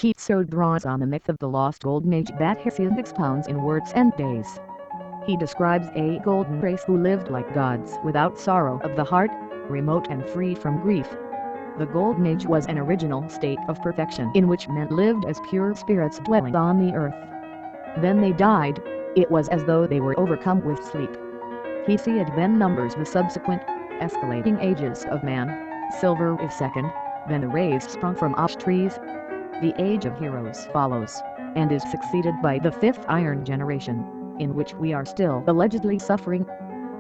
Keats so draws on the myth of the lost golden age that Hesiod expounds in Words and Days. He describes a golden race who lived like gods without sorrow of the heart, remote and free from grief. The golden age was an original state of perfection in which men lived as pure spirits dwelling on the earth. Then they died. It was as though they were overcome with sleep. Hesiod then numbers the subsequent, escalating ages of man. Silver is second, then the rays sprung from ash trees. The age of heroes follows, and is succeeded by the fifth iron generation, in which we are still allegedly suffering.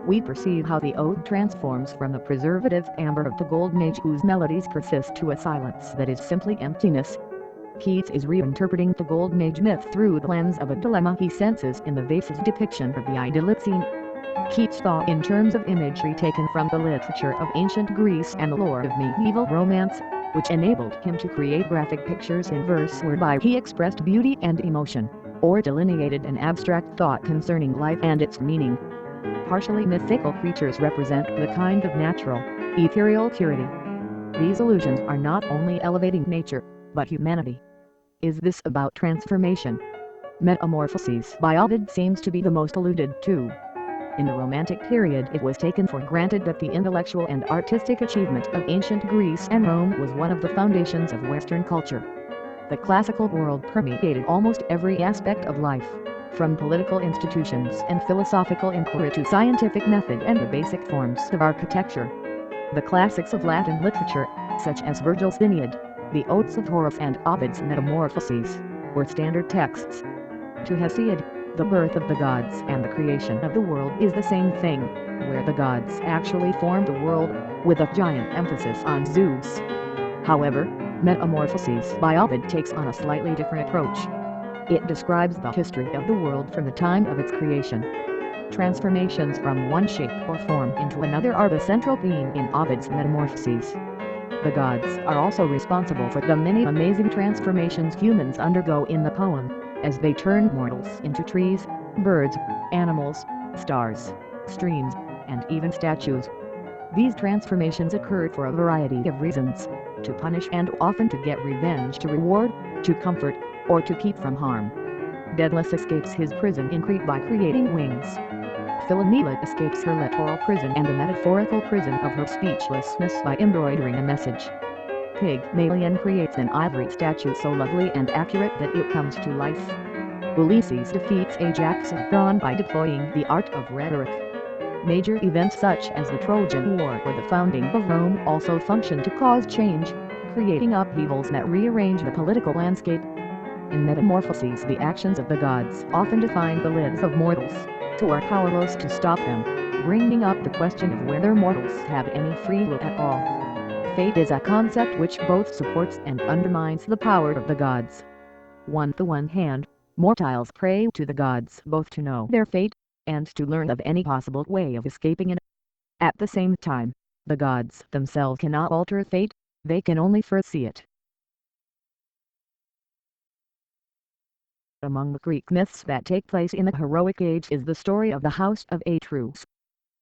We perceive how the ode transforms from the preservative amber of the golden age whose melodies persist to a silence that is simply emptiness. Keats is reinterpreting the golden age myth through the lens of a dilemma he senses in the vase's depiction of the idyllic scene. Keats thought in terms of imagery taken from the literature of ancient Greece and the lore of medieval romance, which enabled him to create graphic pictures in verse whereby he expressed beauty and emotion, or delineated an abstract thought concerning life and its meaning. Partially mythical creatures represent the kind of natural, ethereal purity. These illusions are not only elevating nature, but humanity. Is this about transformation? Metamorphoses by Ovid seems to be the most alluded to. In the Romantic period it was taken for granted that the intellectual and artistic achievement of ancient Greece and Rome was one of the foundations of Western culture. The classical world permeated almost every aspect of life, from political institutions and philosophical inquiry to scientific method and the basic forms of architecture. The classics of Latin literature, such as Virgil's Aeneid, the Odes of Horace and Ovid's Metamorphoses, were standard texts. To Hesiod, the birth of the gods and the creation of the world is the same thing, where the gods actually formed the world, with a giant emphasis on Zeus. However, Metamorphoses by Ovid takes on a slightly different approach. It describes the history of the world from the time of its creation. Transformations from one shape or form into another are the central theme in Ovid's Metamorphoses. The gods are also responsible for the many amazing transformations humans undergo in the poem, as they turn mortals into trees, birds, animals, stars, streams, and even statues. These transformations occurred for a variety of reasons: to punish and often to get revenge, to reward, to comfort, or to keep from harm. Daedalus escapes his prison in Crete by creating wings. Philomela escapes her literal prison and the metaphorical prison of her speechlessness by embroidering a message. Pygmalion creates an ivory statue so lovely and accurate that it comes to life. Ulysses defeats Ajax of Brawn by deploying the art of rhetoric. Major events such as the Trojan War or the founding of Rome also function to cause change, creating upheavals that rearrange the political landscape. In Metamorphoses, the actions of the gods often define the lives of mortals, who are powerless to stop them, bringing up the question of whether mortals have any free will at all. Fate is a concept which both supports and undermines the power of the gods. On the one hand, mortals pray to the gods both to know their fate, and to learn of any possible way of escaping it. At the same time, the gods themselves cannot alter fate, they can only foresee it. Among the Greek myths that take place in the heroic age is the story of the house of Atreus.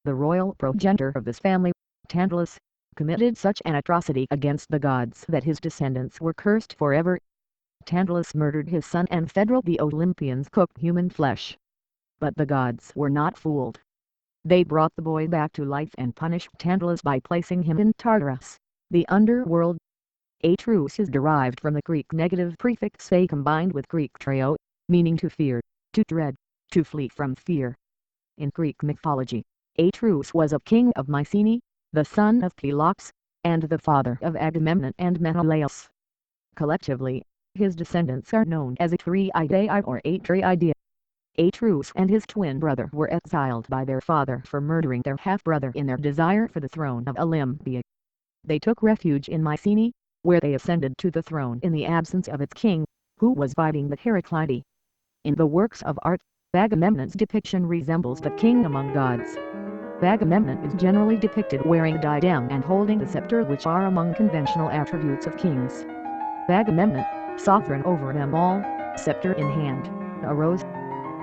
The royal progenitor of this family, Tantalus, committed such an atrocity against the gods that his descendants were cursed forever. Tantalus murdered his son and fed the Olympians cooked human flesh. But the gods were not fooled. They brought the boy back to life and punished Tantalus by placing him in Tartarus, the underworld. Atreus is derived from the Greek negative prefix a combined with Greek treo, meaning to fear, to dread, to flee from fear. In Greek mythology, Atreus was a king of Mycenae, the son of Pelops, and the father of Agamemnon and Menelaus. Collectively, his descendants are known as Atreidae or Atreidae. Atreus and his twin brother were exiled by their father for murdering their half-brother in their desire for the throne of Olympia. They took refuge in Mycenae, where they ascended to the throne in the absence of its king, who was fighting with Heraclides. In the works of art, Agamemnon's depiction resembles the king among gods. Agamemnon is generally depicted wearing a diadem and holding the scepter, which are among conventional attributes of kings. Agamemnon, sovereign over them all, scepter in hand, arose.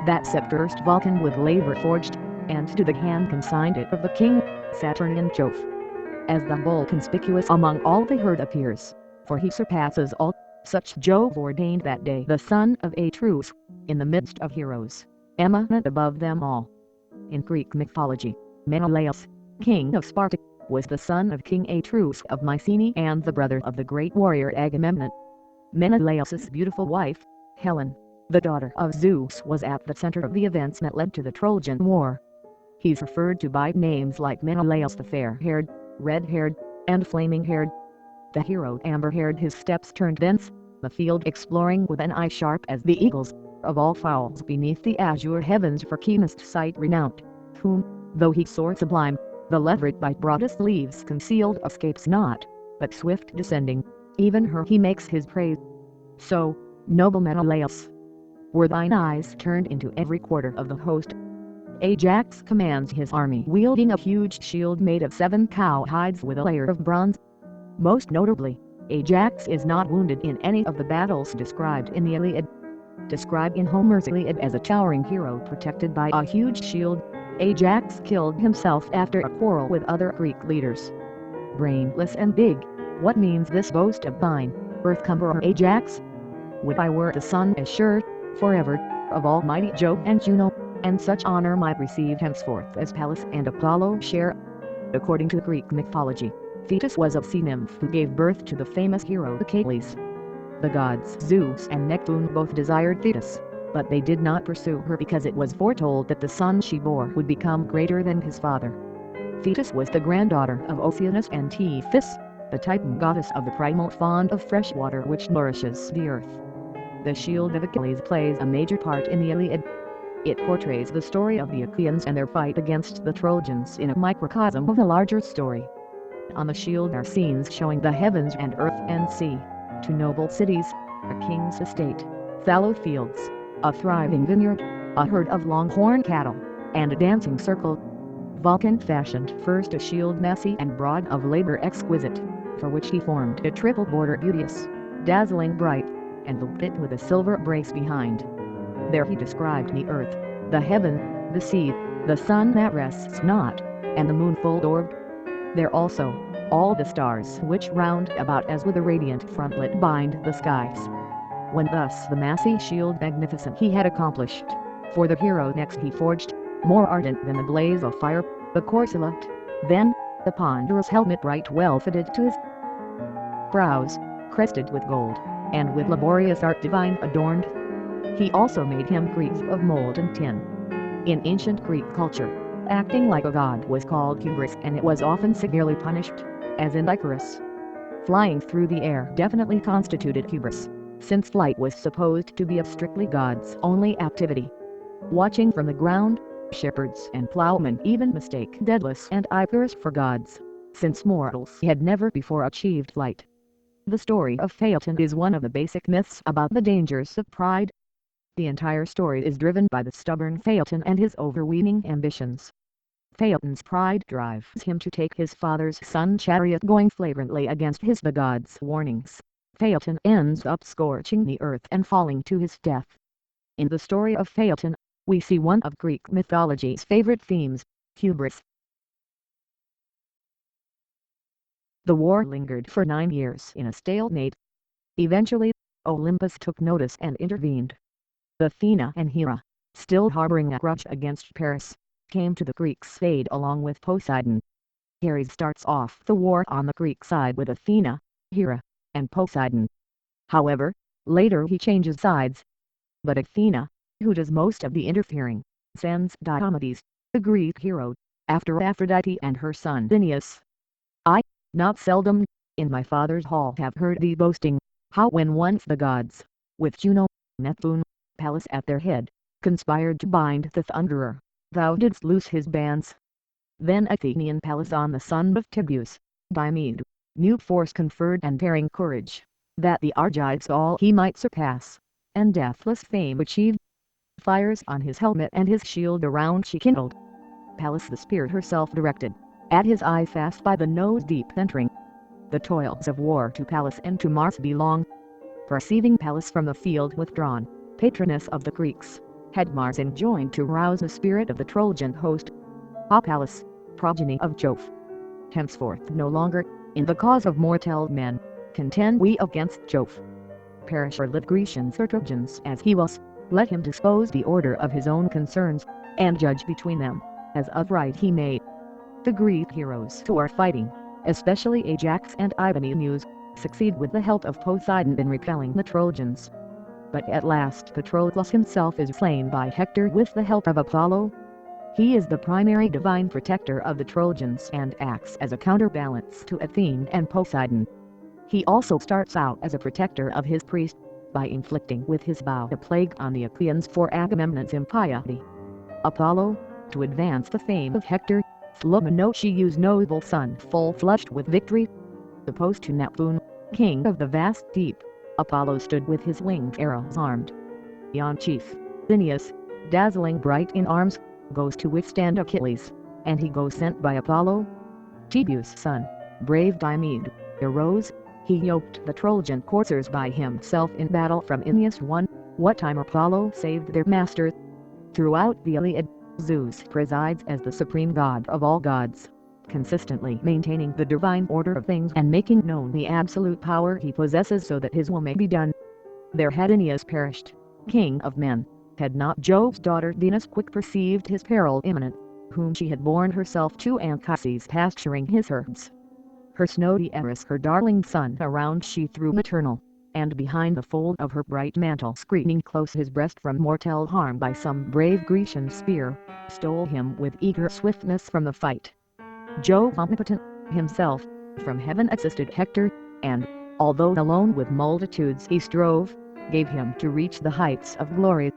That scepter erst Vulcan with labor forged, and to the hand consigned it of the king, Saturnian Jove. As the bull conspicuous among all the herd appears, for he surpasses all, Such Jove ordained that day the son of Atreus, in the midst of heroes, eminent above them all. In Greek mythology, Menelaus, king of Sparta, was the son of King Atreus of Mycenae and the brother of the great warrior Agamemnon. Menelaus's beautiful wife, Helen, the daughter of Zeus, was at the center of the events that led to the Trojan War. He's referred to by names like Menelaus the fair-haired, red-haired, and flaming-haired. The hero amber-haired, his steps turned thence, the field exploring with an eye sharp as the eagle's, of all fowls beneath the azure heavens for keenest sight renowned, whom, though he soar sublime, the leveret by broadest leaves concealed escapes not, but swift descending, even her he makes his praise. So, noble Menelaus, were thine eyes turned into every quarter of the host. Ajax commands his army wielding a huge shield made of 7 cow hides with a layer of bronze. Most notably, Ajax is not wounded in any of the battles described in the Iliad. Described in Homer's Iliad as a towering hero protected by a huge shield, Ajax killed himself after a quarrel with other Greek leaders. Brainless and big, what means this boast of thine, earth-cumberer Ajax? Would I were the son assured, forever, of almighty Jove and Juno, and such honor might receive henceforth as Pallas and Apollo share. According to Greek mythology, Thetis was a sea nymph who gave birth to the famous hero Achilles. The gods Zeus and Neptune both desired Thetis, but they did not pursue her because it was foretold that the son she bore would become greater than his father. Thetis was the granddaughter of Oceanus and Tethys, the Titan goddess of the primal fond of fresh water which nourishes the earth. The shield of Achilles plays a major part in the Iliad. It portrays the story of the Achaeans and their fight against the Trojans in a microcosm of a larger story. On the shield are scenes showing the heavens and earth and sea, 2 noble cities, a king's estate, fallow fields, a thriving vineyard, a herd of longhorn cattle, and a dancing circle. Vulcan fashioned first a shield massy and broad of labor exquisite, for which he formed a triple border beauteous, dazzling bright, and looped it with a silver brace behind. There he described the earth, the heaven, the sea, the sun that rests not, and the moon full-orbed. There also, all the stars which round about as with a radiant frontlet bind the skies. When thus the massy shield magnificent he had accomplished, for the hero next he forged, more ardent than the blaze of fire, the corselet, then, the ponderous helmet right well fitted to his brows, crested with gold, and with laborious art divine adorned. He also made him wreaths of molten tin. In ancient Greek culture, acting like a god was called hubris, and it was often severely punished, as in Icarus. Flying through the air definitely constituted hubris, since flight was supposed to be a strictly god's only activity. Watching from the ground, shepherds and plowmen even mistake Daedalus and Icarus for gods, since mortals had never before achieved flight. The story of Phaeton is one of the basic myths about the dangers of pride. The entire story is driven by the stubborn Phaeton and his overweening ambitions. Phaeton's pride drives him to take his father's sun chariot, going flagrantly against the gods' warnings. Phaeton ends up scorching the earth and falling to his death. In the story of Phaeton, we see one of Greek mythology's favorite themes, hubris. The war lingered for 9 years in a stalemate. Eventually, Olympus took notice and intervened. Athena and Hera, still harboring a grudge against Paris, came to the Greeks' aid along with Poseidon. Ares starts off the war on the Greek side with Athena, Hera, and Poseidon. However, later he changes sides. But Athena, who does most of the interfering, sends Diomedes, the Greek hero, after Aphrodite and her son Phineus. I, not seldom, in my father's hall have heard thee boasting, how when once the gods, with Juno, Neptune, Pallas at their head, conspired to bind the Thunderer, thou didst loose his bands. Then Athenian Pallas on the son of Tydeus, Diomed, new force conferred and daring courage, that the Argives all he might surpass, and deathless fame achieved. Fires on his helmet and his shield around she kindled. Pallas the spear herself directed, at his eye fast by the nose deep entering. The toils of war to Pallas and to Mars belong. Perceiving Pallas from the field withdrawn, patroness of the Greeks, had Mars enjoined to rouse the spirit of the Trojan host. Ah Pallas, progeny of Jove! Henceforth no longer, in the cause of mortal men, contend we against Jove. perish or let Grecians or Trojans as he was, let him dispose the order of his own concerns, and judge between them, as of right he may. The Greek heroes who are fighting, especially Ajax and Idomeneus, succeed with the help of Poseidon in repelling the Trojans. But at last Patroclus himself is slain by Hector with the help of Apollo. He is the primary divine protector of the Trojans and acts as a counterbalance to Athene and Poseidon. He also starts out as a protector of his priest, by inflicting with his bow a plague on the Achaeans for Agamemnon's impiety. Apollo, to advance the fame of Hector, flew Menoetius' noble son full flushed with victory. Opposed to Neptune, king of the vast deep, Apollo stood with his winged arrows armed. Yon chief, Phineus, dazzling bright in arms, goes to withstand Achilles, and he goes sent by Apollo. Tibu's son, brave Diomed, arose, he yoked the Trojan coursers by himself in battle from Aeneas won, what time Apollo saved their master. Throughout the Iliad, Zeus presides as the supreme god of all gods, consistently maintaining the divine order of things and making known the absolute power he possesses so that his will may be done. There had Aeneas perished, king of men, had not Jove's daughter Venus quick perceived his peril imminent, whom she had borne herself to Anchises pasturing his herds. Her snowy Eris her darling son around she threw maternal, and behind the fold of her bright mantle screening close his breast from mortal harm by some brave Grecian spear, stole him with eager swiftness from the fight. Jove omnipotent, himself, from heaven assisted Hector, and, although alone with multitudes he strove, gave him to reach the heights of glory.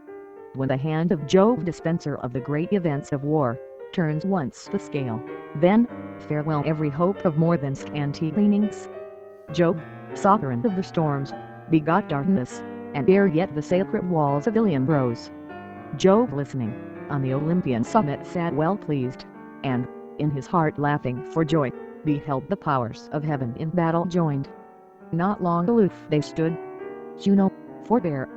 When the hand of Jove, dispenser of the great events of war, turns once the scale, then, farewell every hope of more than scanty gleanings. Jove, sovereign of the storms, begot darkness, and ere yet the sacred walls of Ilium rose. Jove listening, on the Olympian summit sat well pleased, and, in his heart laughing for joy, beheld the powers of heaven in battle joined. Not long aloof they stood. Juno, forbear,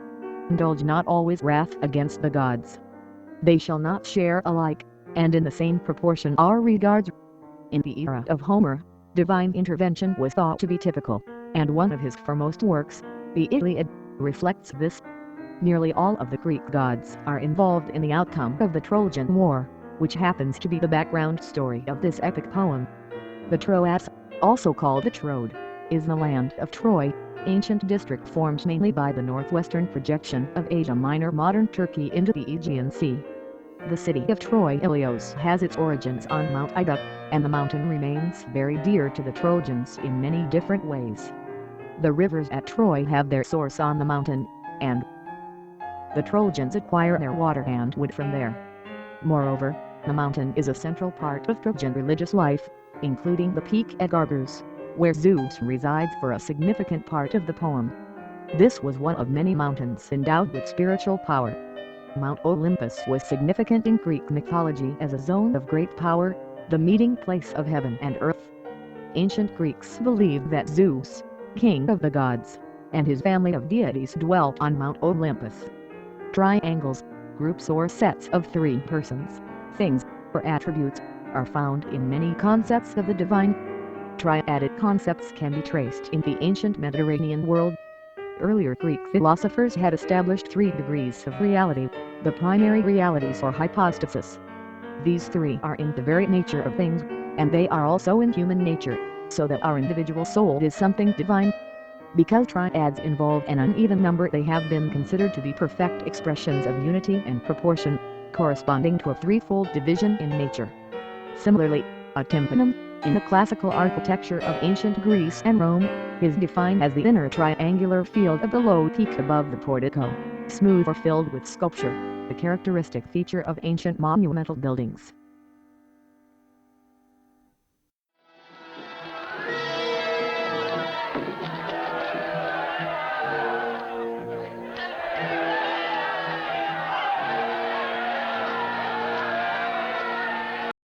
indulge not always wrath against the gods. They shall not share alike, and in the same proportion our regards. In the era of Homer, divine intervention was thought to be typical, and one of his foremost works, the Iliad, reflects this. Nearly all of the Greek gods are involved in the outcome of the Trojan War, which happens to be the background story of this epic poem. The Troas, also called the Troad, is the land of Troy, ancient district formed mainly by the northwestern projection of Asia Minor modern Turkey into the Aegean Sea. The city of Troy Ilios has its origins on Mount Ida, and the mountain remains very dear to the Trojans in many different ways. The rivers at Troy have their source on the mountain, and the Trojans acquire their water and wood from there. Moreover, the mountain is a central part of Trojan religious life, including the peak at Argos, where Zeus resides for a significant part of the poem. This was one of many mountains endowed with spiritual power. Mount Olympus was significant in Greek mythology as a zone of great power, the meeting place of heaven and earth. Ancient Greeks believed that Zeus, king of the gods, and his family of deities dwelt on Mount Olympus. Triangles, groups or sets of three persons, things, or attributes, are found in many concepts of the divine. Triadic concepts can be traced in the ancient Mediterranean world. Earlier Greek philosophers had established 3 degrees of reality, the primary realities or hypostasis. These 3 are in the very nature of things, and they are also in human nature, so that our individual soul is something divine. Because triads involve an uneven number, they have been considered to be perfect expressions of unity and proportion, corresponding to a threefold division in nature. Similarly, a tympanum, in the classical architecture of ancient Greece and Rome, is defined as the inner triangular field of the low peak above the portico, smooth or filled with sculpture, the characteristic feature of ancient monumental buildings.